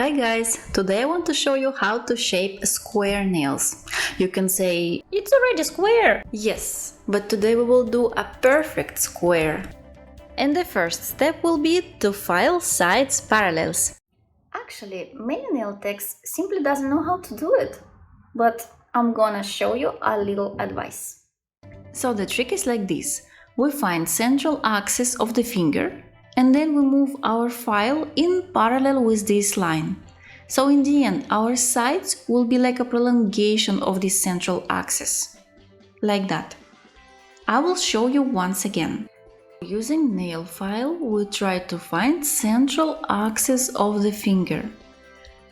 Hi guys! Today I want to show you how to shape square nails. You can say, it's already square! Yes, but today we will do a perfect square. And the first step will be to file sides parallels. Actually, many nail techs simply doesn't know how to do it. But I'm gonna show you a little advice. So the trick is like this. We find central axis of the finger and then we move our file in parallel with this line. So in the end, our sides will be like a prolongation of this central axis. Like that. I will show you once again. Using nail file, we try to find central axis of the finger.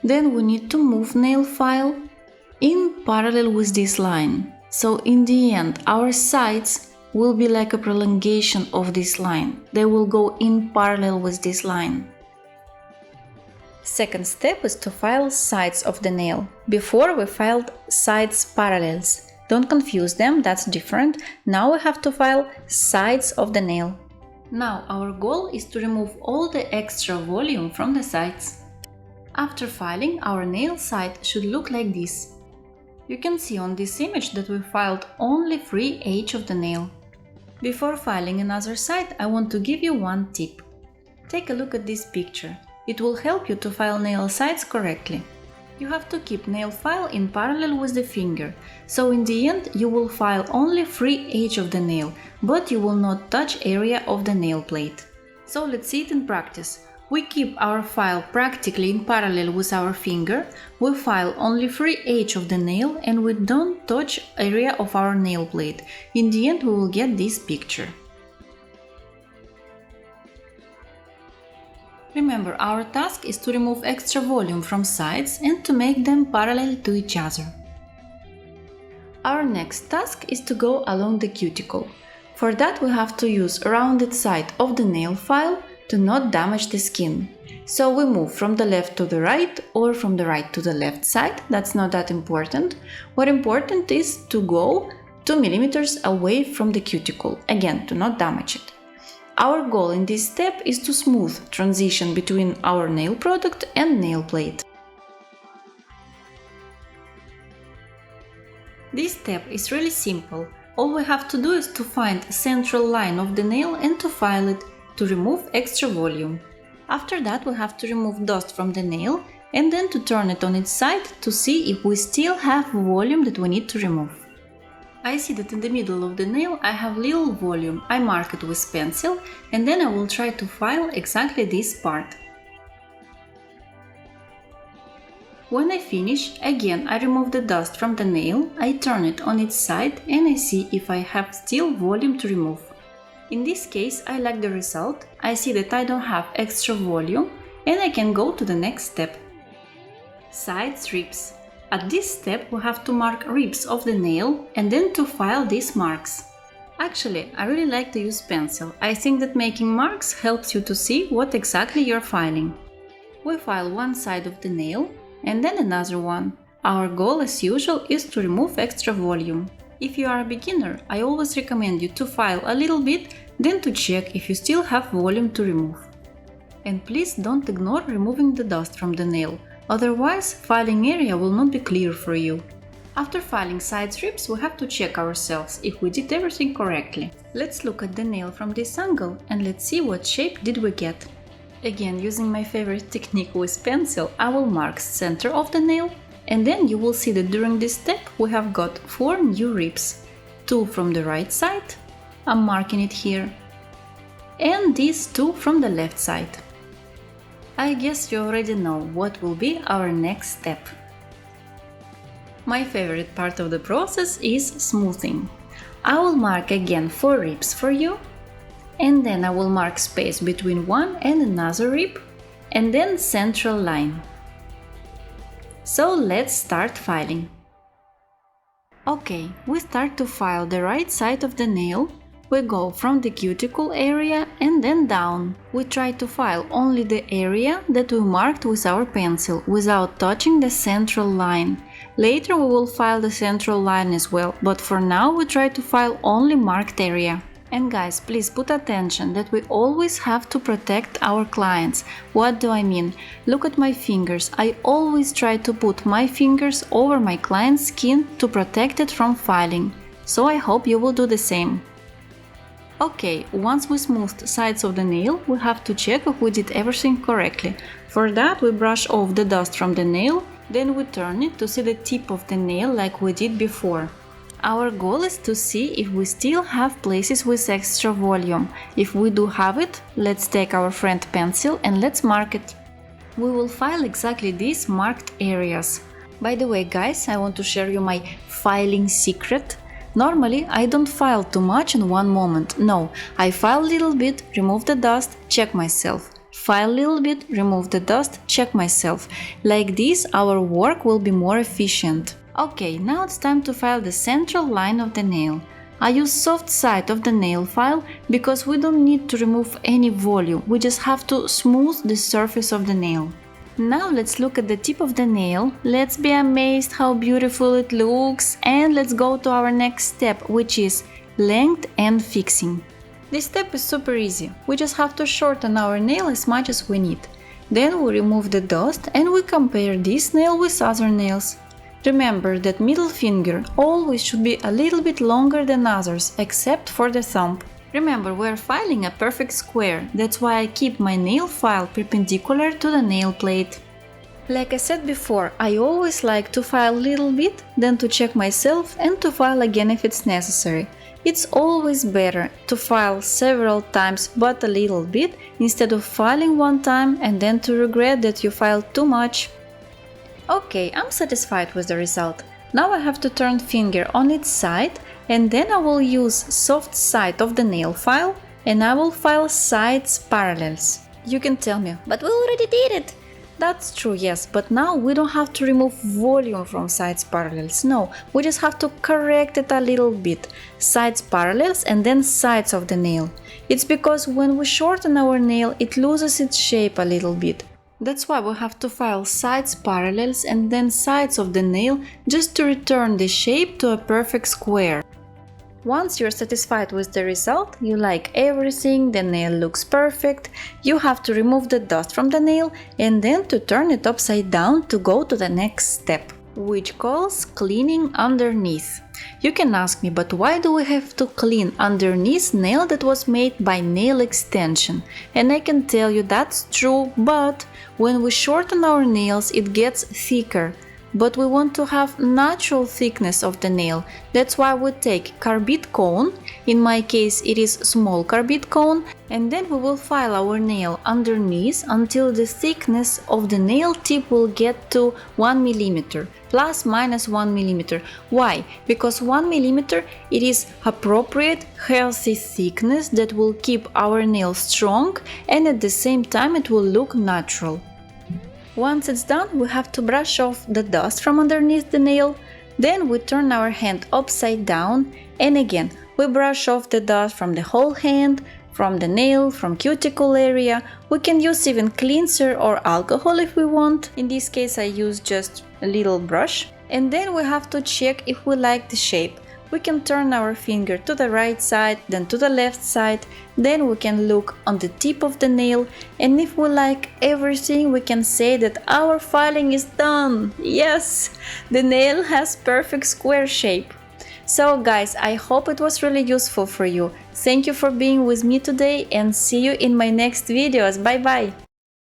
Then we need to move nail file in parallel with this line. So in the end, our sides will be like a prolongation of this line. They will go in parallel with this line. Second step is to file sides of the nail. Before we filed sides parallels. Don't confuse them, that's different. Now we have to file sides of the nail. Now our goal is to remove all the extra volume from the sides. After filing, our nail side should look like this. You can see on this image that we filed only free edge of the nail. Before filing another side, I want to give you one tip. Take a look at this picture. It will help you to file nail sides correctly. You have to keep nail file in parallel with the finger, so in the end you will file only free edge of the nail, but you will not touch area of the nail plate. So let's see it in practice. We keep our file practically in parallel with our finger, we file only free edge of the nail and we don't touch area of our nail plate. In the end we will get this picture. Remember, our task is to remove extra volume from sides and to make them parallel to each other. Our next task is to go along the cuticle. For that we have to use rounded side of the nail file to not damage the skin. So we move from the left to the right or from the right to the left side, that's not that important. What important is to go 2 millimeters away from the cuticle, again to not damage it. Our goal in this step is to smooth transition between our nail product and nail plate. This step is really simple. All we have to do is to find a central line of the nail and to file it to remove extra volume. After that we have to remove dust from the nail and then to turn it on its side to see if we still have volume that we need to remove. I see that in the middle of the nail I have little volume. I mark it with pencil and then I will try to file exactly this part. When I finish, again I remove the dust from the nail, I turn it on its side and I see if I have still volume to remove. In this case, I like the result, I see that I don't have extra volume and I can go to the next step. Sides ribs. At this step we have to mark ribs of the nail and then to file these marks. Actually, I really like to use pencil. I think that making marks helps you to see what exactly you're filing. We file one side of the nail and then another one. Our goal as usual is to remove extra volume. If you are a beginner, I always recommend you to file a little bit, then to check if you still have volume to remove. And please don't ignore removing the dust from the nail, otherwise filing area will not be clear for you. After filing side ribs, we have to check ourselves if we did everything correctly. Let's look at the nail from this angle and let's see what shape did we get. Again, using my favorite technique with pencil, I will mark center of the nail. And then you will see that during this step we have got 4 new ribs. 2 from the right side, I'm marking it here, and these 2 from the left side. I guess you already know what will be our next step. My favorite part of the process is smoothing. I will mark again 4 ribs for you, and then I will mark space between one and another rib, and then central line. So let's start filing. Okay, we start to file the right side of the nail. We go from the cuticle area and then down. We try to file only the area that we marked with our pencil, without touching the central line. Later we will file the central line as well, but for now we try to file only marked area. And guys, please put attention that we always have to protect our clients. What do I mean? Look at my fingers. I always try to put my fingers over my client's skin to protect it from filing. So I hope you will do the same. Okay, once we smoothed sides of the nail, we have to check if we did everything correctly. For that, we brush off the dust from the nail, then we turn it to see the tip of the nail like we did before. Our goal is to see if we still have places with extra volume. If we do have it, let's take our friend pencil and let's mark it. We will file exactly these marked areas. By the way, guys, I want to share you my filing secret. Normally, I don't file too much in one moment. No, I file a little bit, remove the dust, check myself. File a little bit, remove the dust, check myself. Like this, our work will be more efficient. Okay, now it's time to file the central line of the nail. I use soft side of the nail file because we don't need to remove any volume, we just have to smooth the surface of the nail. Now let's look at the tip of the nail, let's be amazed how beautiful it looks, and let's go to our next step, which is length and fixing. This step is super easy, we just have to shorten our nail as much as we need. Then we remove the dust and we compare this nail with other nails. Remember that middle finger always should be a little bit longer than others, except for the thumb. Remember, we are filing a perfect square, that's why I keep my nail file perpendicular to the nail plate. Like I said before, I always like to file a little bit, then to check myself and to file again if it's necessary. It's always better to file several times but a little bit, instead of filing one time and then to regret that you filed too much. Okay, I'm satisfied with the result. Now I have to turn finger on its side and then I will use soft side of the nail file and I will file sides parallels. You can tell me, but we already did it. That's true, yes, but now we don't have to remove volume from sides parallels. No, we just have to correct it a little bit. Sides parallels and then sides of the nail. It's because when we shorten our nail, it loses its shape a little bit. That's why we have to file sides parallels and then sides of the nail just to return the shape to a perfect square. Once you're satisfied with the result, you like everything, the nail looks perfect, you have to remove the dust from the nail and then to turn it upside down to go to the next step, which calls cleaning underneath. You can ask me, but why do we have to clean underneath nail that was made by nail extension? And I can tell you that's true, but when we shorten our nails it gets thicker. But we want to have natural thickness of the nail. That's why we take carbide cone, in my case it is small carbide cone, and then we will file our nail underneath until the thickness of the nail tip will get to 1 mm, plus minus 1 mm. Why? Because 1 mm it is appropriate healthy thickness that will keep our nail strong and at the same time it will look natural. Once it's done, we have to brush off the dust from underneath the nail. Then we turn our hand upside down and again we brush off the dust from the whole hand, from the nail, from cuticle area. We can use even cleanser or alcohol if we want. In this case I use just a little brush. And then we have to check if we like the shape. We can turn our finger to the right side, then to the left side, then we can look on the tip of the nail, and if we like everything we can say that our filing is done! Yes! The nail has perfect square shape. So guys, I hope it was really useful for you. Thank you for being with me today and see you in my next videos. Bye bye!